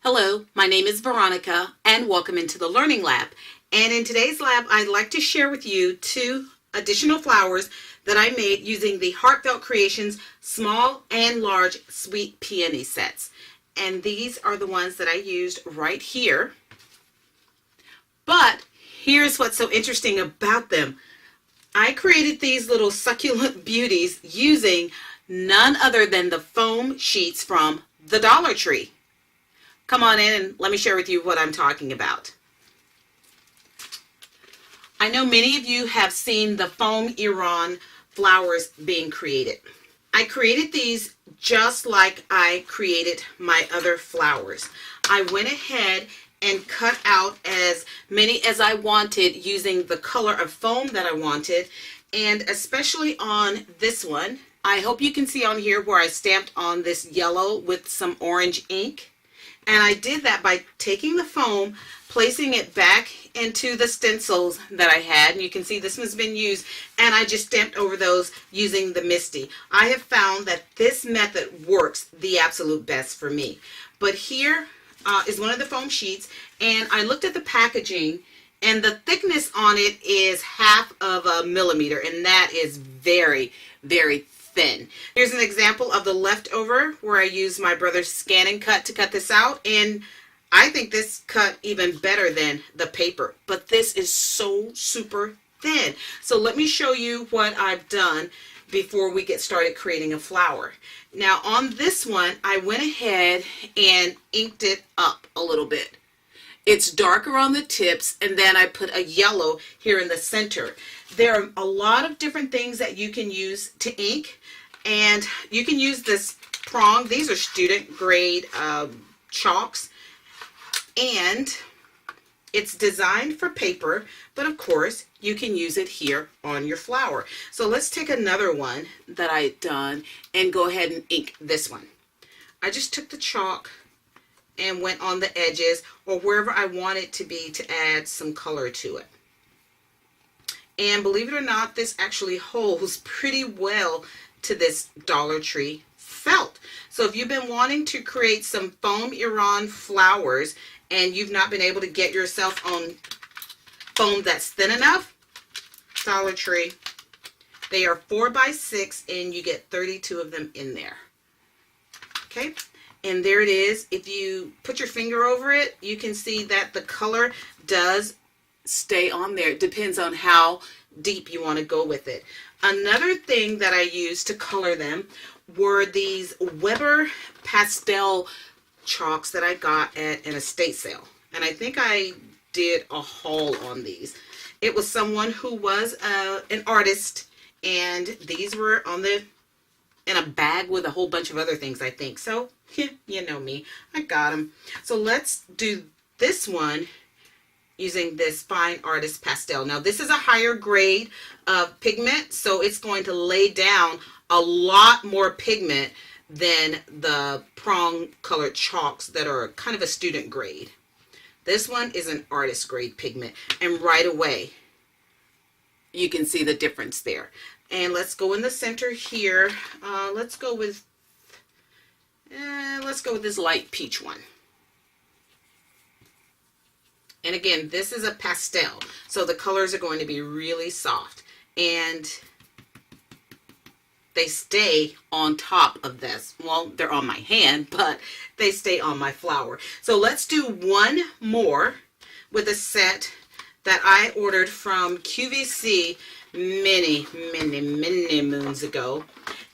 Hello, my name is Veronica and welcome into the Learning Lab. And in today's lab, I'd like to share with you two additional flowers that I made using the Heartfelt Creations small and large sweet peony sets. And these are the ones that I used right here. But here's what's so interesting about them. I created these little succulent beauties using none other than the foam sheets from the Dollar Tree. Come on in and let me share with you what I'm talking about. I know many of you have seen the foam Iran flowers being created. I created these just like I created my other flowers. I went ahead and cut out as many as I wanted using the color of foam that I wanted, and especially on this one. I hope you can see on here where I stamped on this yellow with some orange ink. And I did that by taking the foam, placing it back into the stencils that I had. And you can see this one's been used. And I just stamped over those using the Misty. I have found that this method works the absolute best for me. But here is one of the foam sheets. And I looked at the packaging. And the thickness on it is 1/2 millimeter. And that is very, very thin. Here's an example of the leftover where I used my brother's scan and cut to cut this out, and I think this cut even better than the paper, but this is so super thin. So let me show you what I've done before we get started creating a flower. Now on this one, I went ahead and inked it up a little bit. It's darker on the tips, and then I put a yellow here in the center. There are a lot of different things that you can use to ink, and you can use this prong. These are student grade chalks, and it's designed for paper, but of course you can use it here on your flower. So let's take another one that I done and go ahead and ink this one. I just took the chalk and went on the edges or wherever I want it to be to add some color to it. And believe it or not, this actually holds pretty well to this Dollar Tree felt. So if you've been wanting to create some foam Iran flowers and you've not been able to get yourself on foam that's thin enough, Dollar Tree. They are 4x6 and you get 32 of them in there. Okay. And there it is. If you put your finger over it, you can see that the color does stay on there. It depends on how deep you want to go with it. Another thing that I used to color them were these Weber pastel chalks that I got at an estate sale. And I think I did a haul on these. It was someone who was an artist, and these were on the in a bag with a whole bunch of other things, I think. So, yeah, you know me. I got them. So let's do this one using this Fine Artist Pastel. Now, this is a higher grade of pigment, so it's going to lay down a lot more pigment than the prong colored chalks that are kind of a student grade. This one is an artist grade pigment, and right away, you can see the difference there. And let's go in the center here. Let's go with this light peach one. And again, this is a pastel, so the colors are going to be really soft, and they stay on top of this. Well, they're on my hand, but they stay on my flower. So let's do one more with a set that I ordered from QVC many moons ago,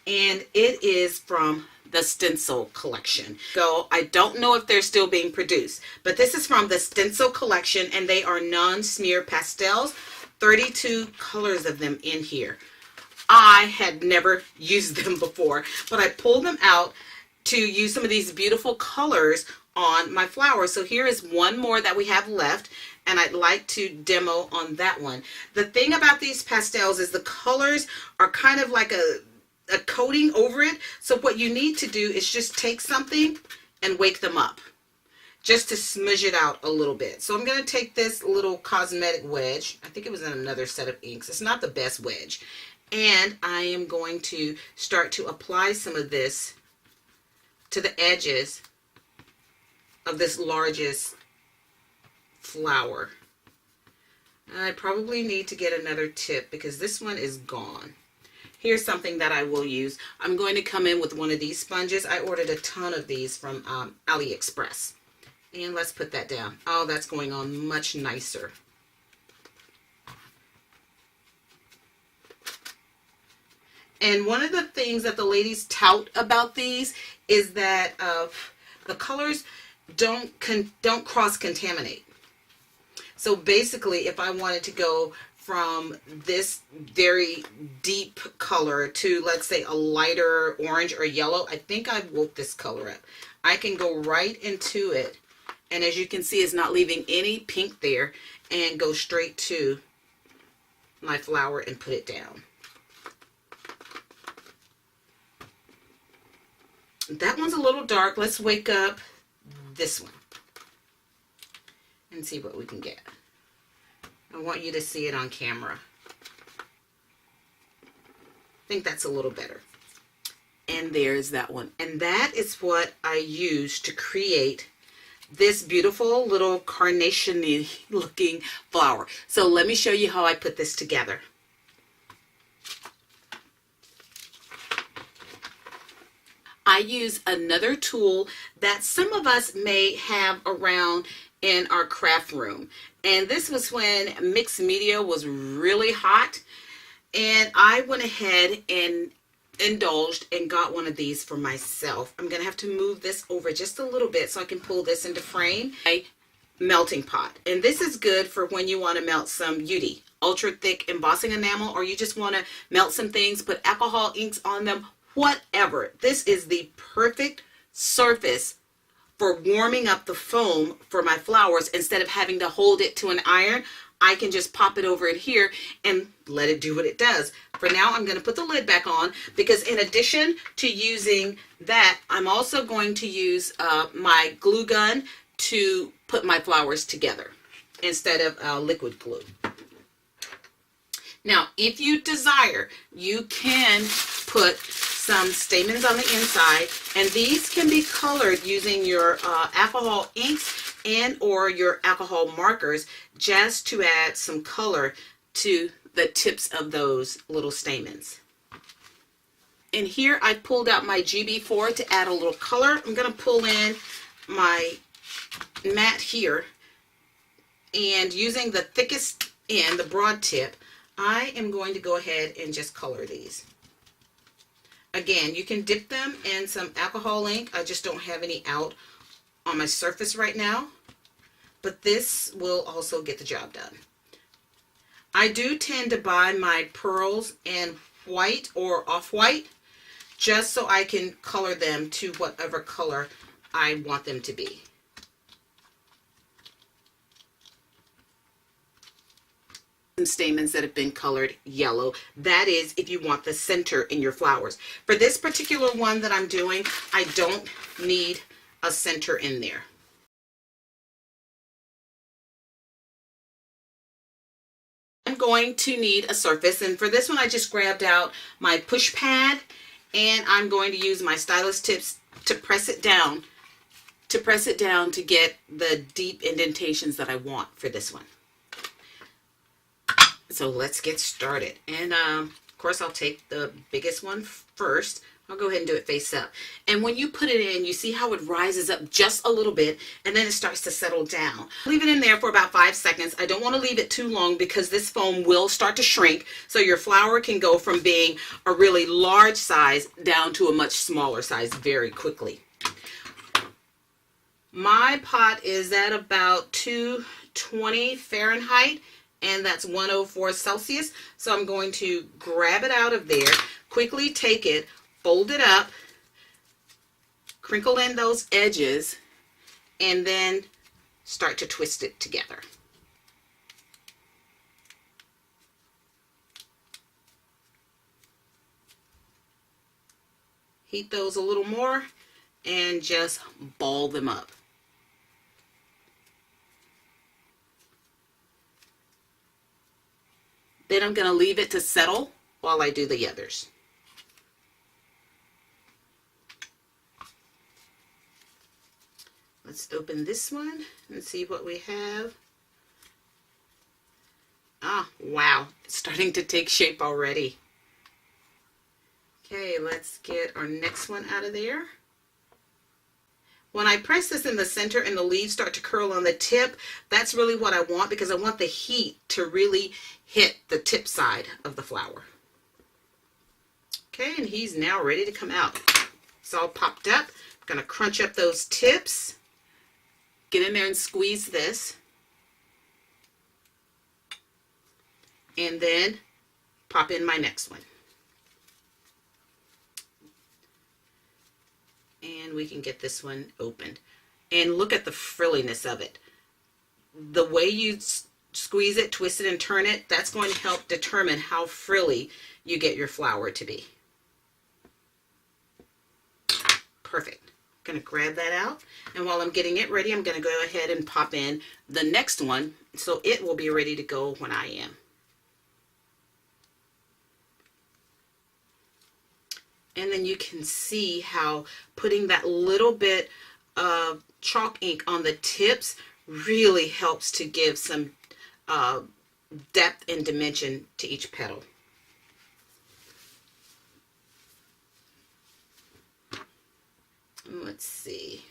and it is from the Stencil collection. So I don't know if they're still being produced, but this is from the Stencil collection, and they are non-smear pastels. 32 colors of them in here. I had never used them before, but I pulled them out to use some of these beautiful colors on my flowers. So here is one more that we have left, and I'd like to demo on that one. The thing about these pastels is the colors are kind of like a coating over it. So what you need to do is just take something and wake them up, just to smudge it out a little bit. So I'm going to take this little cosmetic wedge. I think it was in another set of inks. It's not the best wedge. And I am going to start to apply some of this to the edges of this largest flower. I probably need to get another tip because this one is gone. Here's something that I will use. I'm going to come in with one of these sponges. I ordered a ton of these from AliExpress. And let's put that down. Oh, that's going on much nicer. And one of the things that the ladies tout about these is that the colors don't cross-contaminate. So basically, if I wanted to go from this very deep color to, let's say, a lighter orange or yellow, I think I woke this color up. I can go right into it, and as you can see, it's not leaving any pink there, and go straight to my flower and put it down. That one's a little dark. Let's wake up this one and see what we can get. I want you to see it on camera. I think that's a little better. And there's that one. And that is what I used to create this beautiful little carnation-y looking flower. So let me show you how I put this together. I use another tool that some of us may have around in our craft room. And this was when mixed media was really hot. And I went ahead and indulged and got one of these for myself. I'm going to have to move this over just a little bit so I can pull this into frame. A melting pot. And this is good for when you want to melt some beauty, ultra thick embossing enamel, or you just want to melt some things, put alcohol inks on them, whatever. This is the perfect surface for warming up the foam for my flowers. Instead of having to hold it to an iron, I can just pop it over in here and let it do what it does. For now, I'm going to put the lid back on because in addition to using that, I'm also going to use my glue gun to put my flowers together instead of liquid glue. Now, if you desire, you can put some stamens on the inside, and these can be colored using your alcohol inks and or your alcohol markers just to add some color to the tips of those little stamens. And here I pulled out my GB4 to add a little color. I'm going to pull in my mat here, and using the thickest end, the broad tip, I am going to go ahead and just color these. Again, you can dip them in some alcohol ink. I just don't have any out on my surface right now, but this will also get the job done. I do tend to buy my pearls in white or off-white just so I can color them to whatever color I want them to be. Some stamens that have been colored yellow. That is if you want the center in your flowers. For this particular one that I'm doing, I don't need a center in there. I'm going to need a surface, and for this one I just grabbed out my push pad, and I'm going to use my stylus tips to press it down to get the deep indentations that I want for this one. So let's get started. And of course I'll take the biggest one first. I'll go ahead and do it face up. And when you put it in, you see how it rises up just a little bit and then it starts to settle down. Leave it in there for about 5 seconds. I don't want to leave it too long because this foam will start to shrink. So your flower can go from being a really large size down to a much smaller size very quickly. My pot is at about 220 Fahrenheit. And that's 104 Celsius. So I'm going to grab it out of there, quickly take it, fold it up, crinkle in those edges, and then start to twist it together. Heat those a little more and just ball them up. Then I'm going to leave it to settle while I do the others. Let's open this one and see what we have. Ah, wow, it's starting to take shape already. Okay, let's get our next one out of there. When I press this in the center and the leaves start to curl on the tip, that's really what I want, because I want the heat to really hit the tip side of the flower. Okay, and he's now ready to come out. It's all popped up. I'm going to crunch up those tips. Get in there and squeeze this. And then pop in my next one. And we can get this one opened. And look at the frilliness of it. The way you squeeze it, twist it, and turn it, that's going to help determine how frilly you get your flower to be. Perfect. I'm going to grab that out. And while I'm getting it ready, I'm going to go ahead and pop in the next one so it will be ready to go when I am. And then you can see how putting that little bit of chalk ink on the tips really helps to give some depth and dimension to each petal. Let's see.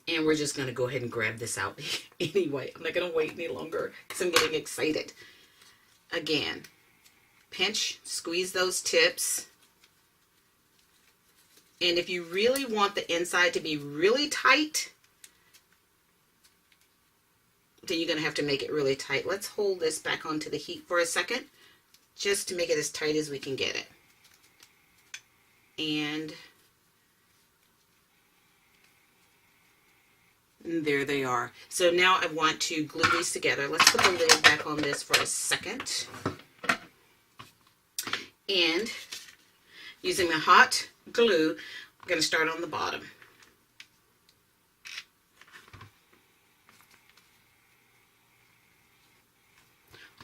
And we're just going to go ahead and grab this out anyway. I'm not going to wait any longer because I'm getting excited. Again, pinch, squeeze those tips. And if you really want the inside to be really tight, then you're going to have to make it really tight. Let's hold this back onto the heat for a second, just to make it as tight as we can get it. And there they are. So now I want to glue these together. Let's put the lid back on this for a second. And using the hot glue, I'm going to start on the bottom.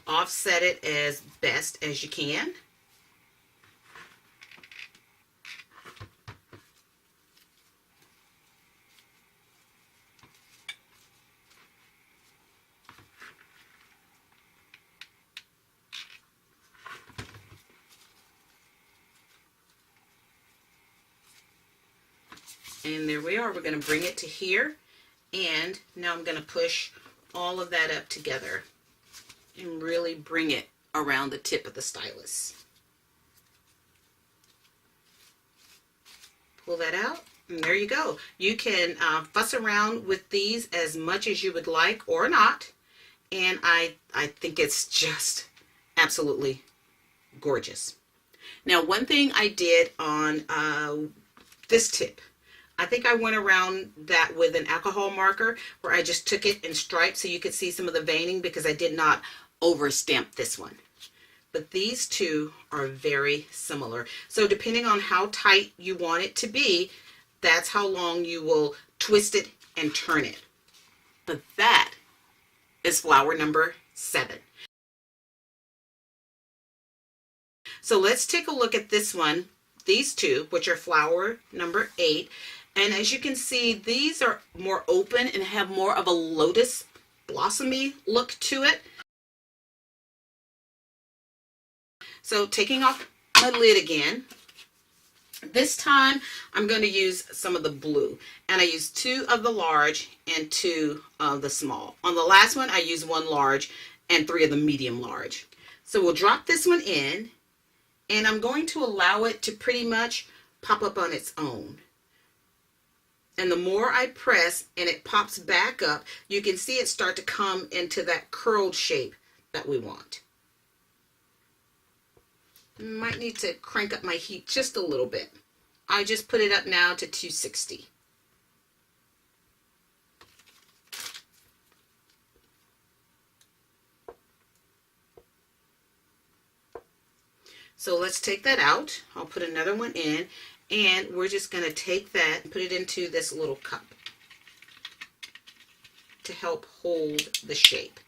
Offset it as best as you can. And there we are. We're going to bring it to here. And now I'm going to push all of that up together and really bring it around the tip of the stylus. Pull that out, and there you go. You can fuss around with these as much as you would like or not, and I think it's just absolutely gorgeous. Now, one thing I did on this tip, I think I went around that with an alcohol marker where I just took it and striped so you could see some of the veining, because I did not over stamp this one. But these two are very similar. So depending on how tight you want it to be, that's how long you will twist it and turn it. But that is flower number 7. So let's take a look at this one, these two, which are flower number 8. And as you can see, these are more open and have more of a lotus blossomy look to it. So taking off my lid again, this time I'm going to use some of the blue. And I used 2 of the large and 2 of the small. On the last one, I used 1 large and 3 of the medium large. So we'll drop this one in, and I'm going to allow it to pretty much pop up on its own. And the more I press and it pops back up, you can see it start to come into that curled shape that we want. Might need to crank up my heat just a little bit. I just put it up now to 260. So let's take that out. I'll put another one in, and we're just going to take that and put it into this little cup to help hold the shape.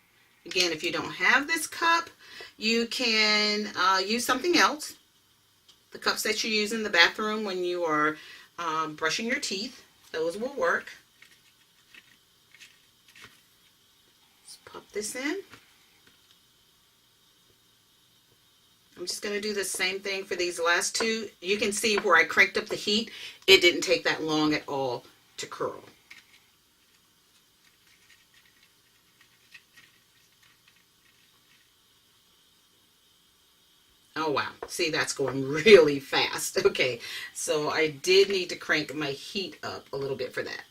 Again, if you don't have this cup, you can use something else. The cups that you use in the bathroom when you are brushing your teeth, those will work. Let's pop this in. I'm just going to do the same thing for these last two. You can see where I cranked up the heat. It didn't take that long at all to curl. Oh wow, see, that's going really fast. Okay, so I did need to crank my heat up a little bit for that.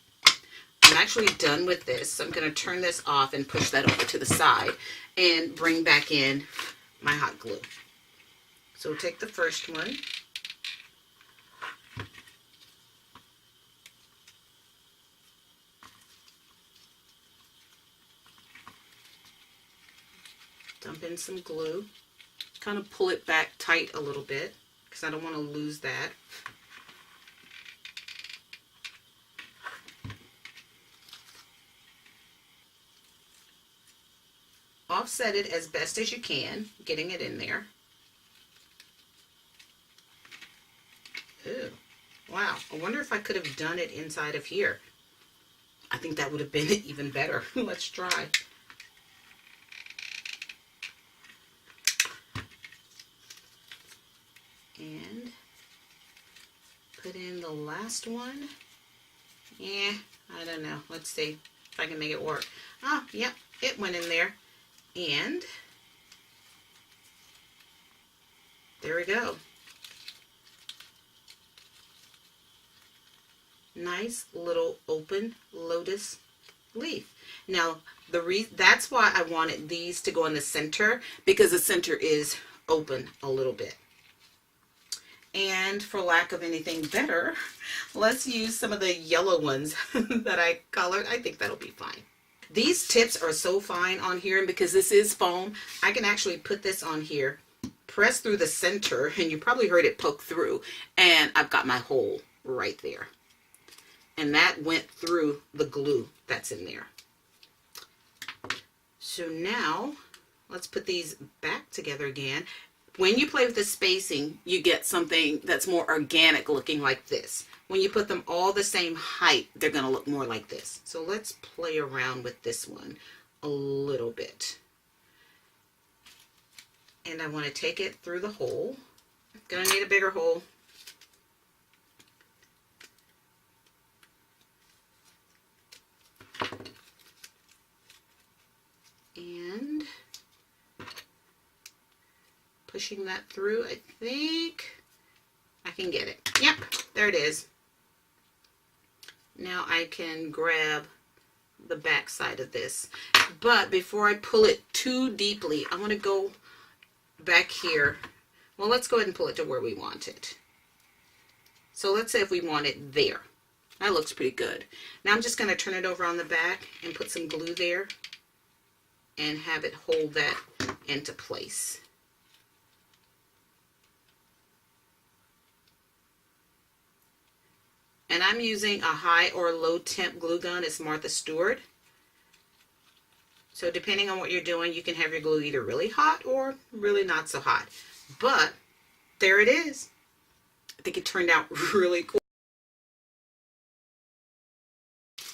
I'm actually done with this, so I'm going to turn this off and push that over to the side and bring back in my hot glue. So we'll take the first one. Dump in some glue. Kind of pull it back tight a little bit because I don't want to lose that. Offset it as best as you can, getting it in there. Ooh, wow. I wonder if I could have done it inside of here. I think that would have been even better. Let's try. And put in the last one. Yeah, I don't know. Let's see if I can make it work. Ah, yep, it went in there. And there we go. Nice little open lotus leaf. Now, that's why I wanted these to go in the center, because the center is open a little bit. And for lack of anything better, let's use some of the yellow ones that I colored. I think that'll be fine. These tips are so fine on here, and because this is foam, I can actually put this on here, press through the center, and you probably heard it poke through, and I've got my hole right there. And that went through the glue that's in there. So now, let's put these back together again. When you play with the spacing, you get something that's more organic looking like this. When you put them all the same height, they're going to look more like this. So let's play around with this one a little bit. And I want to take it through the hole. Gonna need a bigger hole. And pushing that through, I think I can get it. Yep, there it is. Now I can grab the back side of this. But before I pull it too deeply, I want to go back here. Well, let's go ahead and pull it to where we want it. So let's say if we want it there. That looks pretty good. Now I'm just going to turn it over on the back and put some glue there and have it hold that into place. And I'm using a high or low temp glue gun. It's Martha Stewart. So depending on what you're doing, you can have your glue either really hot or really not so hot. But there it is. I think it turned out really cool.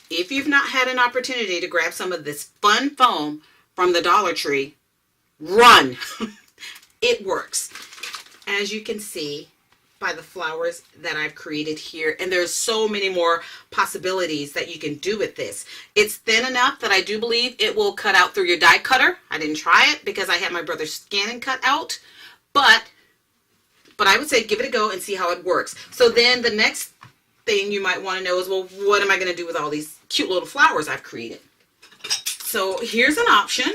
If you've not had an opportunity to grab some of this fun foam from the Dollar Tree, run. It works. As you can see by the flowers that I've created here, and there's so many more possibilities that you can do with this. It's thin enough that I do believe it will cut out through your die cutter. I didn't try it because I had my brother scan and cut out, but I would say give it a go and see how it works. So then the next thing you might want to know is, well, what am I going to do with all these cute little flowers I've created? So here's an option.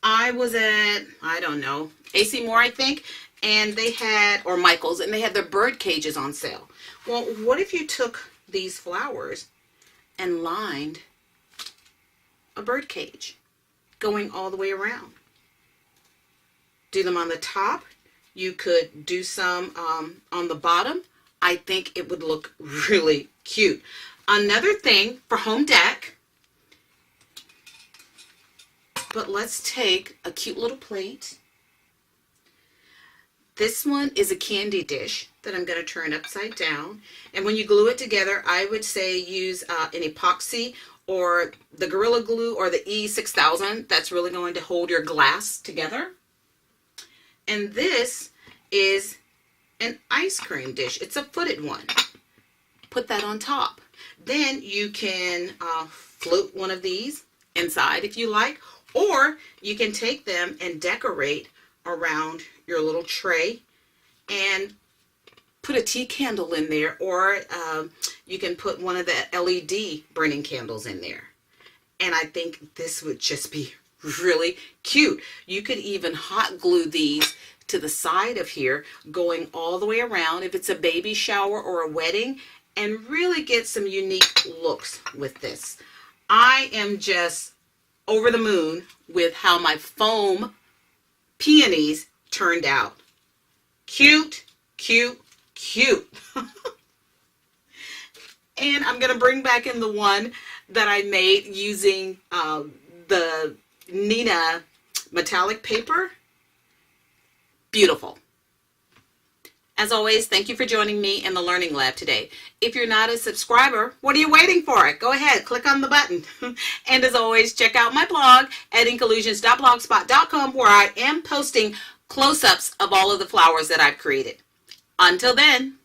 I was at, I don't know, AC Moore, I think, and they had, or Michael's, and they had their bird cages on sale. Well, what if you took these flowers and lined a bird cage going all the way around? Do them on the top. You could do some on the bottom. I think it would look really cute. Another thing for home deck, but let's take a cute little plate. This one is a candy dish that I'm going to turn upside down. And when you glue it together, I would say use an epoxy or the Gorilla Glue or the E6000. That's really going to hold your glass together. And this is an ice cream dish. It's a footed one. Put that on top. Then you can float one of these inside if you like, or you can take them and decorate around your little tray and put a tea candle in there, or you can put one of the LED burning candles in there. And I think this would just be really cute. You could even hot glue these to the side of here, going all the way around if it's a baby shower or a wedding, and really get some unique looks with this. I am just over the moon with how my foam peonies turned out. Cute, cute, cute. And I'm going to bring back in the one that I made using the Nina metallic paper. Beautiful. As always, thank you for joining me in the Learning Lab today. If you're not a subscriber, what are you waiting for? Go ahead, click on the button. And as always, check out my blog at inkollusions.blogspot.com, where I am posting close-ups of all of the flowers that I've created. Until then.